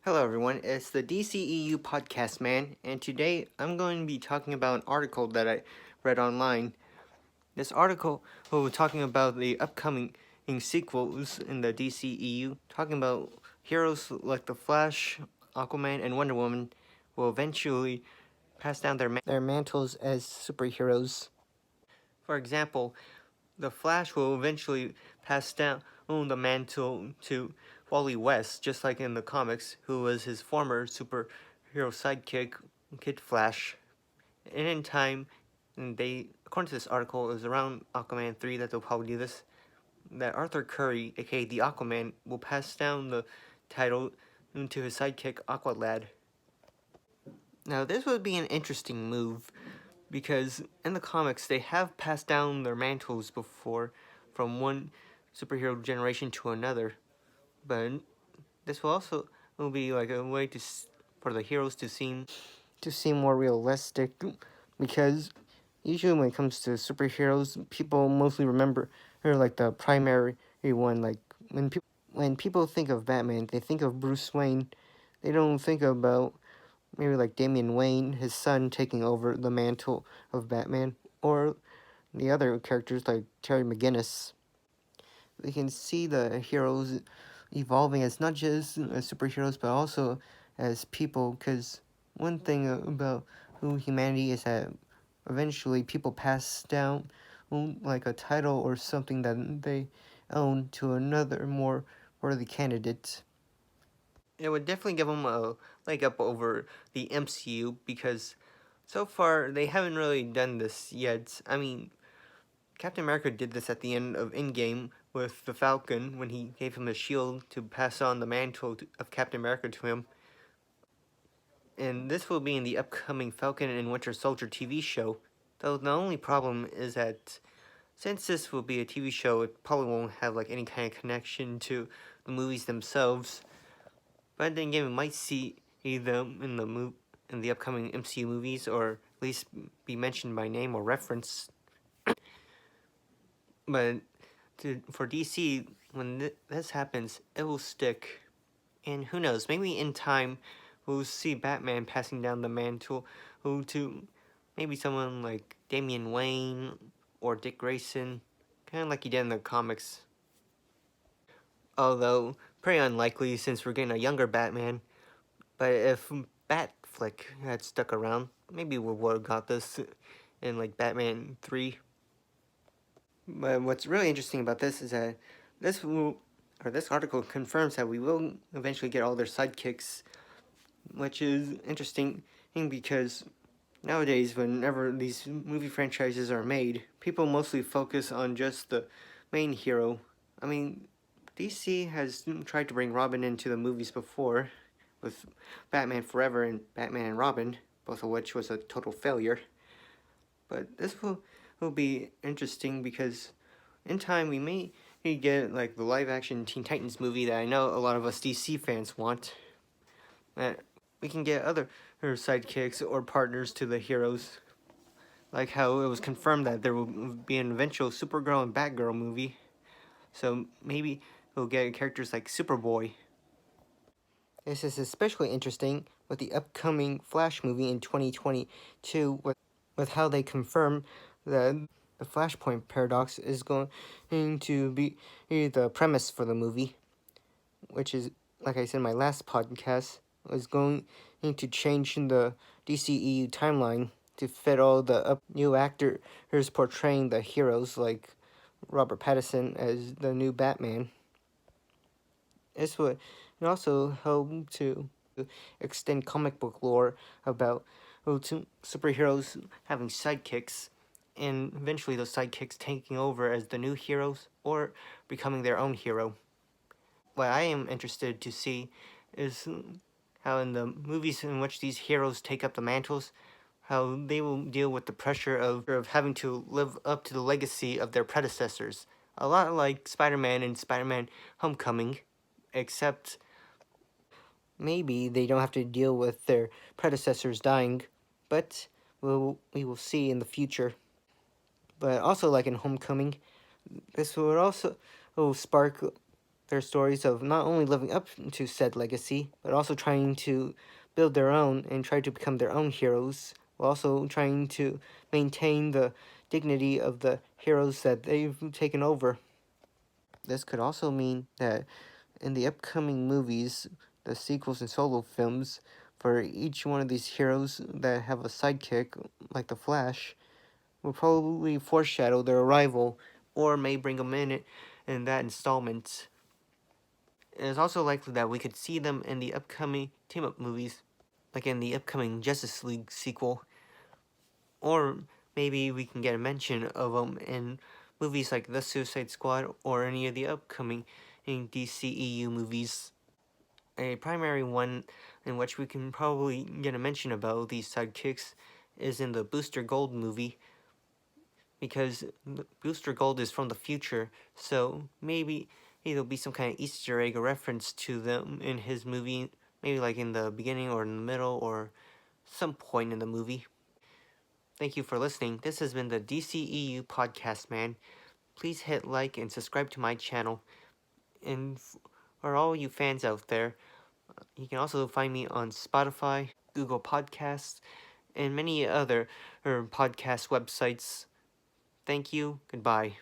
Hello everyone, it's the DCEU podcast man, and today I'm going to be talking about an article that I read online. This article was talking about the upcoming sequels in the DCEU, talking about heroes like the Flash, Aquaman, and Wonder Woman will eventually pass down their mantles as superheroes. For example, the Flash will eventually pass down the mantle to Wally West, just like in the comics, who was his former superhero sidekick, Kid Flash. And in time, according to this article, it was around Aquaman 3 that they'll probably do this, that Arthur Curry, aka the Aquaman, will pass down the title to his sidekick, Aqualad. Now, this would be an interesting move, because in the comics they have passed down their mantles before from one superhero generation to another, but this will be like a way for the heroes to seem more realistic, because usually when it comes to superheroes, people mostly remember like the primary one. Like when people think of Batman, they think of Bruce Wayne. They don't think about maybe like Damian Wayne, his son, taking over the mantle of Batman, or the other characters like Terry McGinnis. We can see the heroes evolving as not just as superheroes, but also as people, because one thing about who humanity is that eventually people pass down like a title or something that they own to another more worthy candidate. It would definitely give them a leg up over the MCU, because so far they haven't really done this yet. I mean, Captain America did this at the end of Endgame with the Falcon when he gave him a shield to pass on the mantle of Captain America to him. And this will be in the upcoming Falcon and Winter Soldier TV show. Though the only problem is that since this will be a TV show, it probably won't have like any kind of connection to the movies themselves. But then again, we might see them in the upcoming MCU movies, or at least be mentioned by name or reference. But for DC, when this happens, it will stick. And who knows, maybe in time, we'll see Batman passing down the mantle to maybe someone like Damian Wayne or Dick Grayson, kind of like he did in the comics. Although, pretty unlikely since we're getting a younger Batman. But if Batfleck had stuck around, maybe we would have got this in like Batman 3. But what's really interesting about this is that this article confirms that we will eventually get all their sidekicks, which is interesting because nowadays, whenever these movie franchises are made, people mostly focus on just the main hero. I mean, DC has tried to bring Robin into the movies before, with Batman Forever and Batman and Robin, both of which was a total failure. But this will be interesting because in time we may get like the live action Teen Titans movie that I know a lot of us DC fans want. That we can get other sidekicks or partners to the heroes, like how it was confirmed that there will be an eventual Supergirl and Batgirl movie. So maybe we'll get characters like Superboy. This is especially interesting with the upcoming Flash movie in 2022, with how they confirm that the Flashpoint paradox is going to be the premise for the movie, which is, like I said in my last podcast, is going to change the DCEU timeline to fit all the new actors portraying the heroes, like Robert Pattinson as the new Batman. This would also help to extend comic book lore about superheroes having sidekicks, and eventually those sidekicks taking over as the new heroes or becoming their own hero. What I am interested to see is how in the movies in which these heroes take up the mantles, how they will deal with the pressure of having to live up to the legacy of their predecessors. A lot like Spider-Man and Spider-Man Homecoming, except maybe they don't have to deal with their predecessors dying, but we will see in the future. But also like in Homecoming, this would also spark their stories of not only living up to said legacy, but also trying to build their own and try to become their own heroes, while also trying to maintain the dignity of the heroes that they've taken over. This could also mean that in the upcoming movies, the sequels and solo films, for each one of these heroes that have a sidekick, like the Flash, will probably foreshadow their arrival, or may bring them in that installment. It is also likely that we could see them in the upcoming team-up movies, like in the upcoming Justice League sequel, or maybe we can get a mention of them in movies like The Suicide Squad or any of the upcoming DCEU movies. A primary one in which we can probably get a mention about these sidekicks is in the Booster Gold movie, because Booster Gold is from the future, so maybe there'll be some kind of Easter egg or reference to them in his movie, maybe like in the beginning or in the middle or some point in the movie. Thank you for listening. This has been the DCEU Podcast Man. Please hit like and subscribe to my channel. And for all you fans out there, you can also find me on Spotify, Google Podcasts, and many other podcast websites. Thank you. Goodbye.